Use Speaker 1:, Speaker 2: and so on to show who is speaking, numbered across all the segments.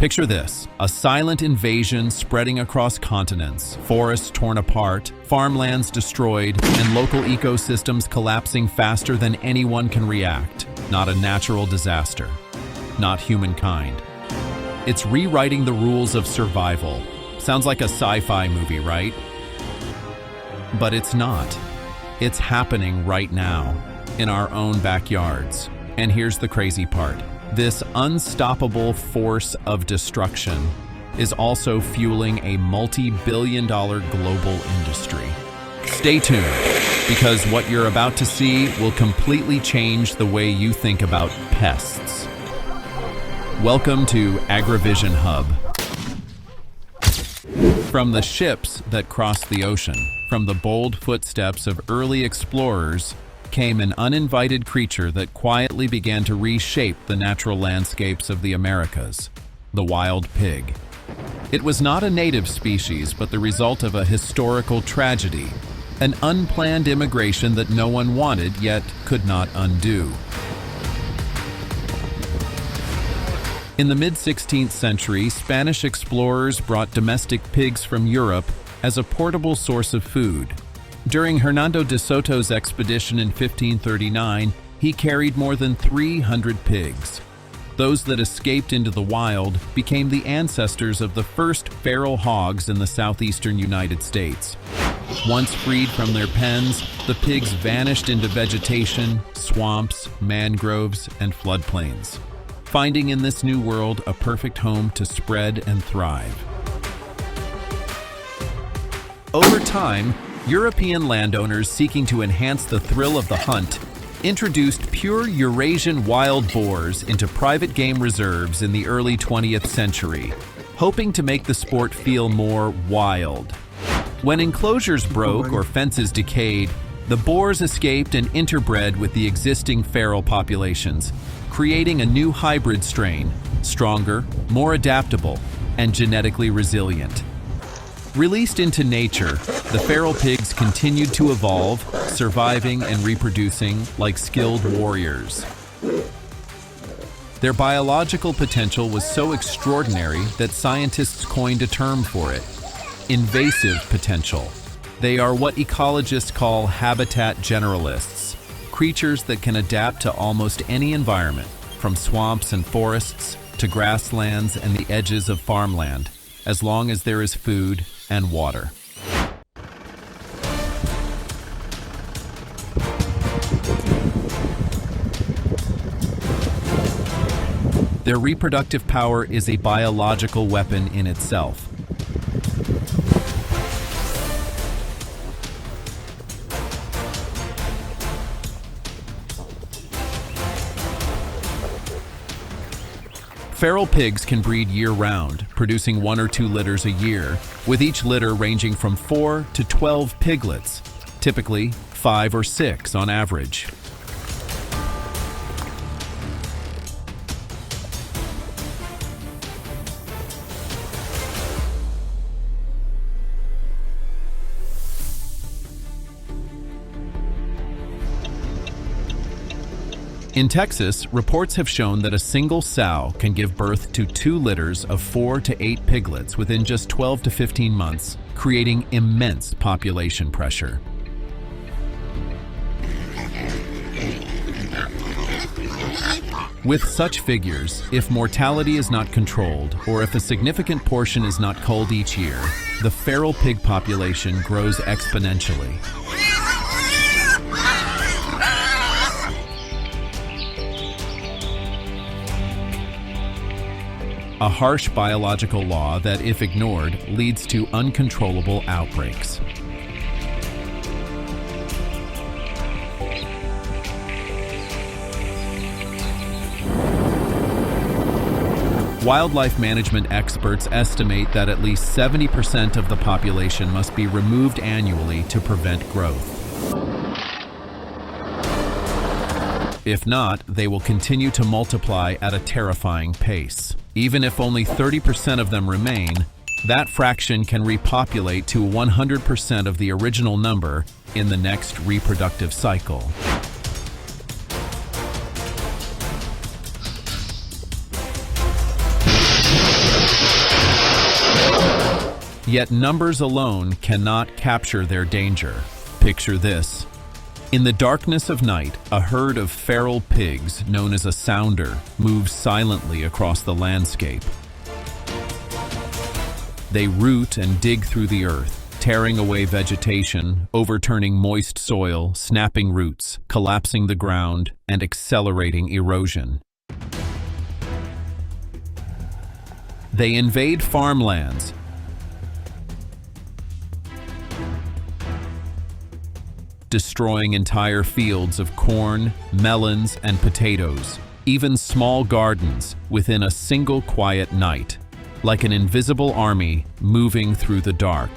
Speaker 1: Picture this, a silent invasion spreading across continents, forests torn apart, farmlands destroyed, and local ecosystems collapsing faster than anyone can react. Not a natural disaster, not humankind. It's rewriting the rules of survival. Sounds like a sci-fi movie, right? But it's not. It's happening right now, in our own backyards. And here's the crazy part. This unstoppable force of destruction is also fueling a multi-billion-dollar global industry. Stay tuned, because what you're about to see will completely change the way you think about pests. Welcome to Agrivision Hub. From the ships that crossed the ocean, from the bold footsteps of early explorers, came an uninvited creature that quietly began to reshape the natural landscapes of the Americas, the wild pig. It was not a native species, but the result of a historical tragedy, an unplanned immigration that no one wanted yet could not undo. In the mid-16th century, Spanish explorers brought domestic pigs from Europe as a portable source of food. During Hernando de Soto's expedition in 1539, he carried more than 300 pigs. Those that escaped into the wild became the ancestors of the first feral hogs in the southeastern United States. Once freed from their pens, the pigs vanished into vegetation, swamps, mangroves, and floodplains, finding in this new world a perfect home to spread and thrive. Over time, European landowners seeking to enhance the thrill of the hunt introduced pure Eurasian wild boars into private game reserves in the early 20th century, hoping to make the sport feel more wild. When enclosures broke or fences decayed, the boars escaped and interbred with the existing feral populations, creating a new hybrid strain, stronger, more adaptable, and genetically resilient. Released into nature, the feral pigs continued to evolve, surviving and reproducing like skilled warriors. Their biological potential was so extraordinary that scientists coined a term for it: invasive potential. They are what ecologists call habitat generalists, creatures that can adapt to almost any environment, from swamps and forests to grasslands and the edges of farmland, as long as there is food and water. Their reproductive power is a biological weapon in itself. Feral pigs can breed year-round, producing 1 or 2 litters a year, with each litter ranging from 4 to 12 piglets, typically 5 or 6 on average. In Texas, reports have shown that a single sow can give birth to 2 litters of 4 to 8 piglets within just 12 to 15 months, creating immense population pressure. With such figures, if mortality is not controlled, or if a significant portion is not culled each year, the feral pig population grows exponentially. A harsh biological law that, if ignored, leads to uncontrollable outbreaks. Wildlife management experts estimate that at least 70% of the population must be removed annually to prevent growth. If not, they will continue to multiply at a terrifying pace. Even if only 30% of them remain, that fraction can repopulate to 100% of the original number in the next reproductive cycle. Yet numbers alone cannot capture their danger. Picture this. In the darkness of night, a herd of feral pigs, known as a sounder, moves silently across the landscape. They root and dig through the earth, tearing away vegetation, overturning moist soil, snapping roots, collapsing the ground, and accelerating erosion. They invade farmlands, destroying entire fields of corn, melons, and potatoes, even small gardens, within a single quiet night, like an invisible army moving through the dark.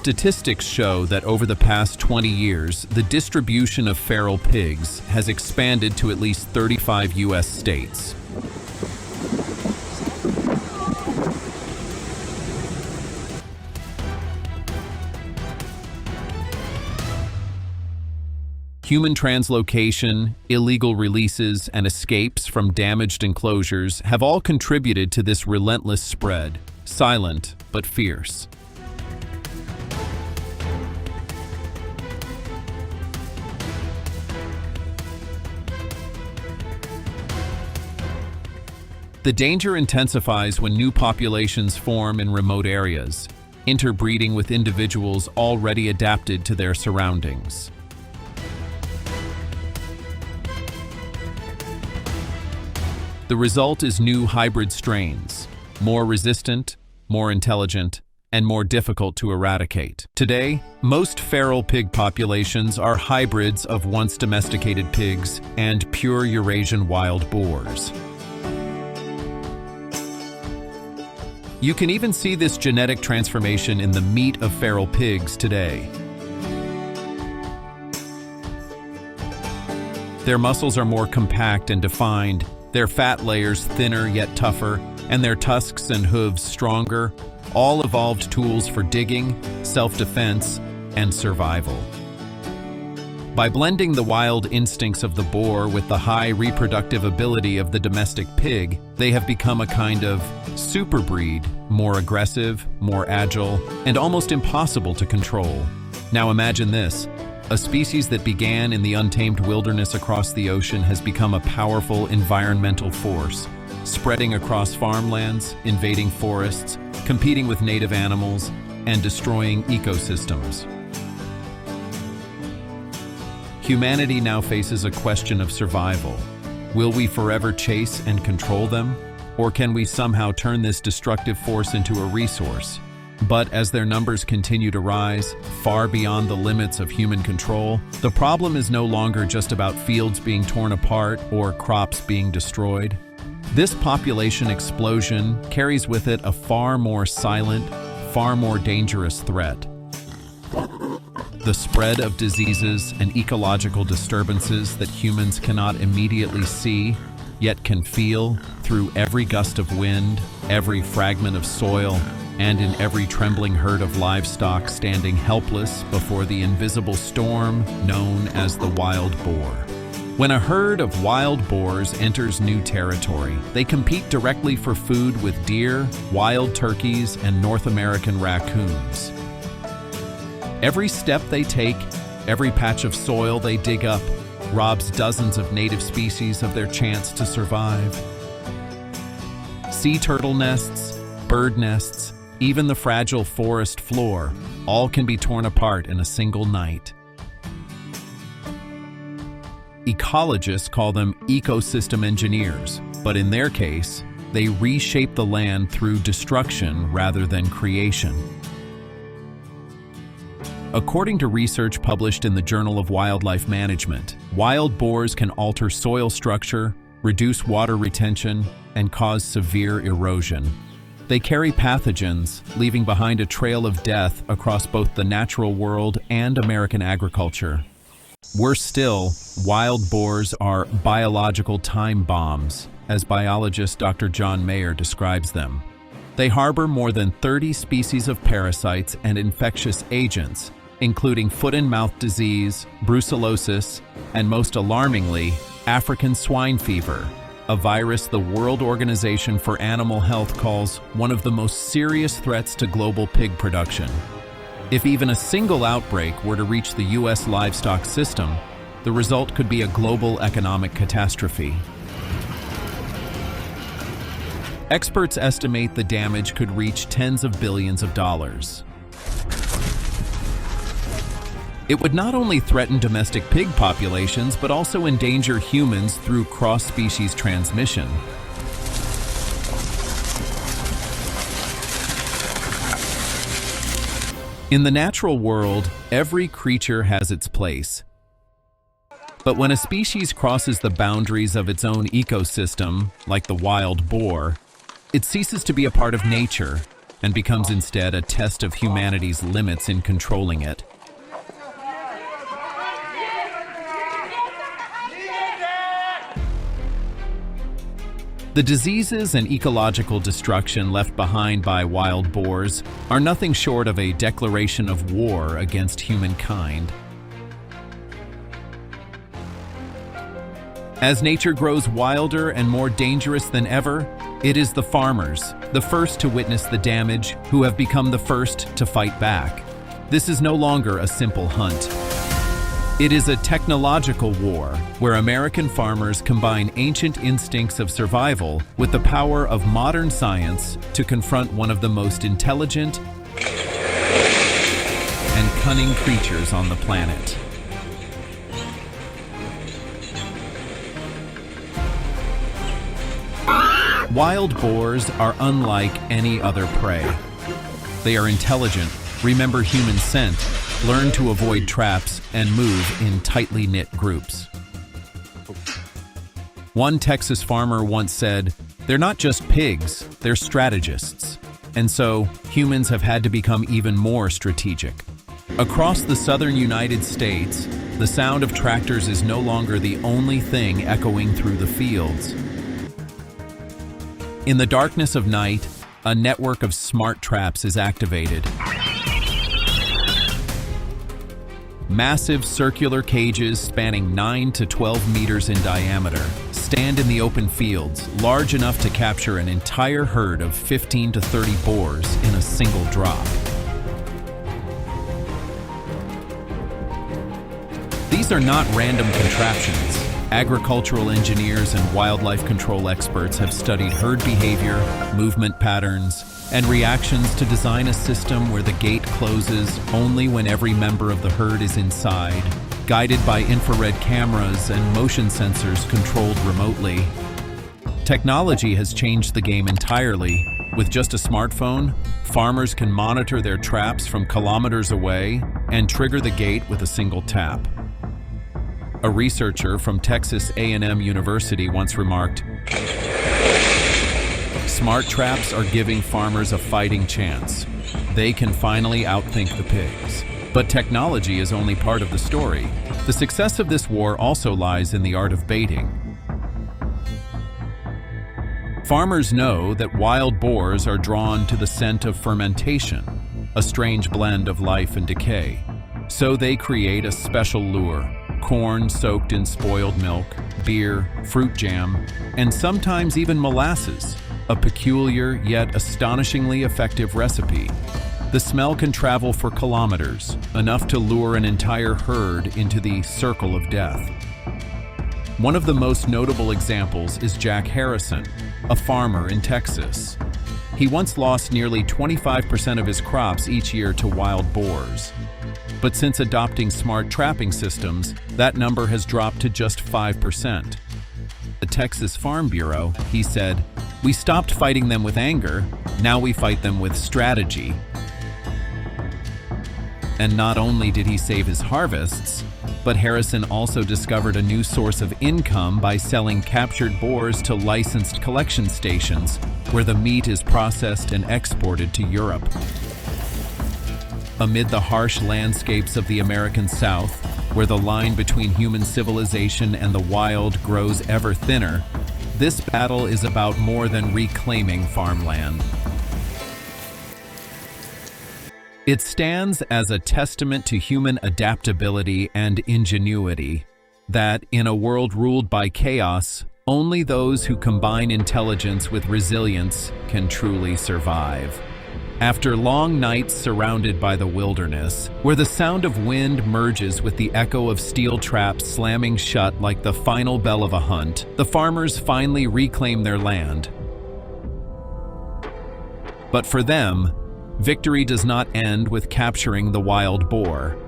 Speaker 1: Statistics show that over the past 20 years, the distribution of feral pigs has expanded to at least 35 U.S. states. Human translocation, illegal releases, and escapes from damaged enclosures have all contributed to this relentless spread, silent but fierce. The danger intensifies when new populations form in remote areas, interbreeding with individuals already adapted to their surroundings. The result is new hybrid strains, more resistant, more intelligent, and more difficult to eradicate. Today, most feral pig populations are hybrids of once domesticated pigs and pure Eurasian wild boars. You can even see this genetic transformation in the meat of feral pigs today. Their muscles are more compact and defined, their fat layers thinner yet tougher, and their tusks and hooves stronger, all evolved tools for digging, self-defense, and survival. By blending the wild instincts of the boar with the high reproductive ability of the domestic pig, they have become a kind of super breed, more aggressive, more agile, and almost impossible to control. Now imagine this. A species that began in the untamed wilderness across the ocean has become a powerful environmental force, spreading across farmlands, invading forests, competing with native animals, and destroying ecosystems. Humanity now faces a question of survival. Will we forever chase and control them? Or can we somehow turn this destructive force into a resource? But as their numbers continue to rise, far beyond the limits of human control, the problem is no longer just about fields being torn apart or crops being destroyed. This population explosion carries with it a far more silent, far more dangerous threat. The spread of diseases and ecological disturbances that humans cannot immediately see, yet can feel through every gust of wind, every fragment of soil, and in every trembling herd of livestock standing helpless before the invisible storm known as the wild boar. When a herd of wild boars enters new territory, they compete directly for food with deer, wild turkeys, and North American raccoons. Every step they take, every patch of soil they dig up, robs dozens of native species of their chance to survive. Sea turtle nests, bird nests, even the fragile forest floor, all can be torn apart in a single night. Ecologists call them ecosystem engineers, but in their case, they reshape the land through destruction rather than creation. According to research published in the Journal of Wildlife Management, wild boars can alter soil structure, reduce water retention, and cause severe erosion. They carry pathogens, leaving behind a trail of death across both the natural world and American agriculture. Worse still, wild boars are biological time bombs, as biologist Dr. John Mayer describes them. They harbor more than 30 species of parasites and infectious agents, including foot and mouth disease, brucellosis, and most alarmingly, African swine fever, a virus the World Organization for Animal Health calls one of the most serious threats to global pig production. If even a single outbreak were to reach the U.S. livestock system, the result could be a global economic catastrophe. Experts estimate the damage could reach tens of billions of dollars. It would not only threaten domestic pig populations, but also endanger humans through cross-species transmission. In the natural world, every creature has its place. But when a species crosses the boundaries of its own ecosystem, like the wild boar, it ceases to be a part of nature and becomes instead a test of humanity's limits in controlling it. The diseases and ecological destruction left behind by wild boars are nothing short of a declaration of war against humankind. As nature grows wilder and more dangerous than ever, it is the farmers, the first to witness the damage, who have become the first to fight back. This is no longer a simple hunt. It is a technological war where American farmers combine ancient instincts of survival with the power of modern science to confront one of the most intelligent and cunning creatures on the planet. Wild boars are unlike any other prey. They are intelligent, remember human scent, learn to avoid traps, and move in tightly knit groups. One Texas farmer once said, "They're not just pigs, they're strategists." And so, humans have had to become even more strategic. Across the southern United States, the sound of tractors is no longer the only thing echoing through the fields. In the darkness of night, a network of smart traps is activated. Massive circular cages spanning 9 to 12 meters in diameter stand in the open fields, large enough to capture an entire herd of 15 to 30 boars in a single drop. These are not random contraptions. Agricultural engineers and wildlife control experts have studied herd behavior, movement patterns, and reactions to design a system where the gate closes only when every member of the herd is inside, guided by infrared cameras and motion sensors controlled remotely. Technology has changed the game entirely. With just a smartphone, farmers can monitor their traps from kilometers away and trigger the gate with a single tap. A researcher from Texas A&M University once remarked, "Smart traps are giving farmers a fighting chance. They can finally outthink the pigs." But technology is only part of the story. The success of this war also lies in the art of baiting. Farmers know that wild boars are drawn to the scent of fermentation, a strange blend of life and decay. So they create a special lure: corn soaked in spoiled milk, beer, fruit jam, and sometimes even molasses, a peculiar yet astonishingly effective recipe. The smell can travel for kilometers, enough to lure an entire herd into the circle of death. One of the most notable examples is Jack Harrison, a farmer in Texas. He once lost nearly 25% of his crops each year to wild boars. But since adopting smart trapping systems, that number has dropped to just 5%. The Texas Farm Bureau, he said, "We stopped fighting them with anger, now we fight them with strategy." And not only did he save his harvests, but Harrison also discovered a new source of income by selling captured boars to licensed collection stations, where the meat is processed and exported to Europe. Amid the harsh landscapes of the American South, where the line between human civilization and the wild grows ever thinner, this battle is about more than reclaiming farmland. It stands as a testament to human adaptability and ingenuity, that in a world ruled by chaos, only those who combine intelligence with resilience can truly survive. After long nights surrounded by the wilderness, where the sound of wind merges with the echo of steel traps slamming shut like the final bell of a hunt, the farmers finally reclaim their land. But for them, victory does not end with capturing the wild boar.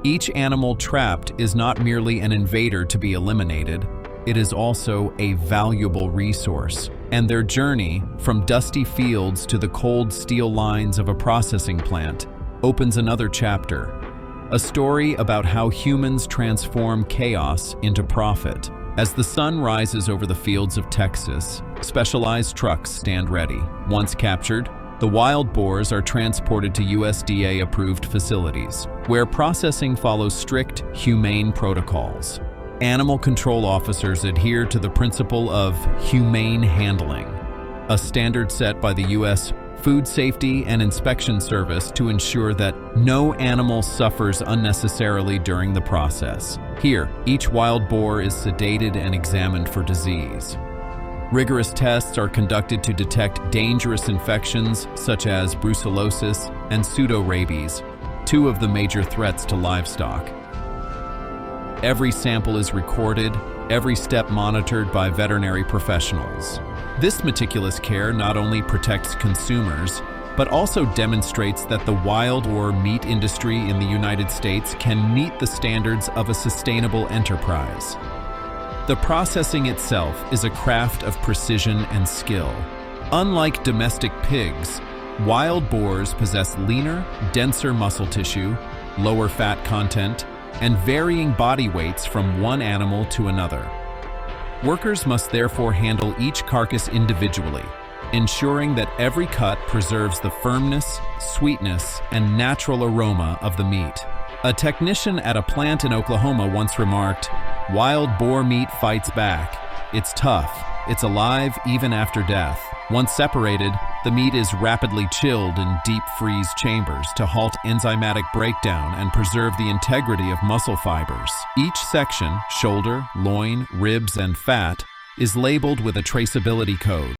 Speaker 1: Each animal trapped is not merely an invader to be eliminated, it is also a valuable resource. And their journey, from dusty fields to the cold steel lines of a processing plant, opens another chapter. A story about how humans transform chaos into profit. As the sun rises over the fields of Texas, specialized trucks stand ready. Once captured, the wild boars are transported to USDA-approved facilities, where processing follows strict, humane protocols. Animal control officers adhere to the principle of humane handling, a standard set by the U.S. Food Safety and Inspection Service to ensure that no animal suffers unnecessarily during the process. Here, each wild boar is sedated and examined for disease. Rigorous tests are conducted to detect dangerous infections such as brucellosis and pseudorabies, two of the major threats to livestock. Every sample is recorded, every step monitored by veterinary professionals. This meticulous care not only protects consumers, but also demonstrates that the wild boar meat industry in the United States can meet the standards of a sustainable enterprise. The processing itself is a craft of precision and skill. Unlike domestic pigs, wild boars possess leaner, denser muscle tissue, lower fat content, and varying body weights from one animal to another. Workers must therefore handle each carcass individually, ensuring that every cut preserves the firmness, sweetness, and natural aroma of the meat. A technician at a plant in Oklahoma once remarked, "Wild boar meat fights back. It's tough. It's alive even after death. Once separated, the meat is rapidly chilled in deep freeze chambers to halt enzymatic breakdown and preserve the integrity of muscle fibers. Each section, shoulder, loin, ribs, and fat, is labeled with a traceability code.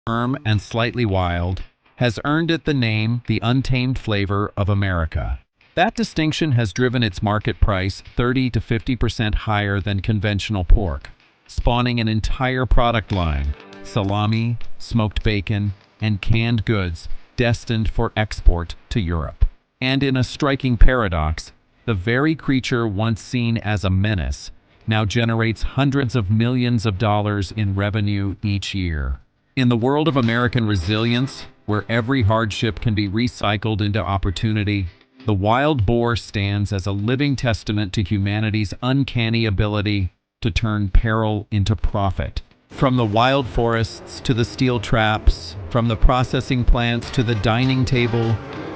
Speaker 1: Firm and slightly wild, has earned it the name the untamed flavor of America. That distinction has driven its market price 30 to 50% higher than conventional pork, spawning an entire product line: salami, smoked bacon, and canned goods destined for export to Europe. And in a striking paradox, the very creature once seen as a menace now generates hundreds of millions of dollars in revenue each year. In the world of American resilience, where every hardship can be recycled into opportunity, the wild boar stands as a living testament to humanity's uncanny ability to turn peril into profit. From the wild forests to the steel traps, from the processing plants to the dining table,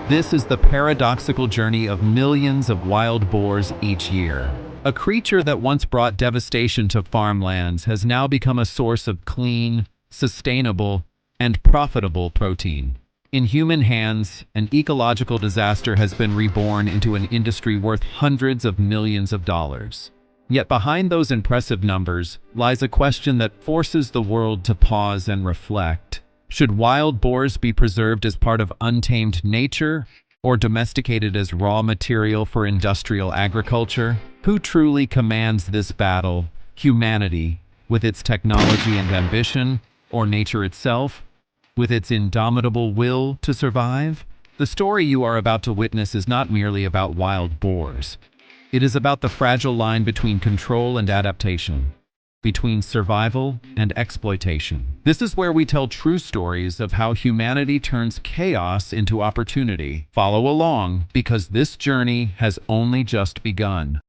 Speaker 1: this is the paradoxical journey of millions of wild boars each year. A creature that once brought devastation to farmlands has now become a source of clean, sustainable, and profitable protein. In human hands, an ecological disaster has been reborn into an industry worth hundreds of millions of dollars. Yet behind those impressive numbers lies a question that forces the world to pause and reflect. Should wild boars be preserved as part of untamed nature, or domesticated as raw material for industrial agriculture? Who truly commands this battle? Humanity, with its technology and ambition, or nature itself, with its indomitable will to survive? The story you are about to witness is not merely about wild boars. It is about the fragile line between control and adaptation, between survival and exploitation. This is where we tell true stories of how humanity turns chaos into opportunity. Follow along, because this journey has only just begun.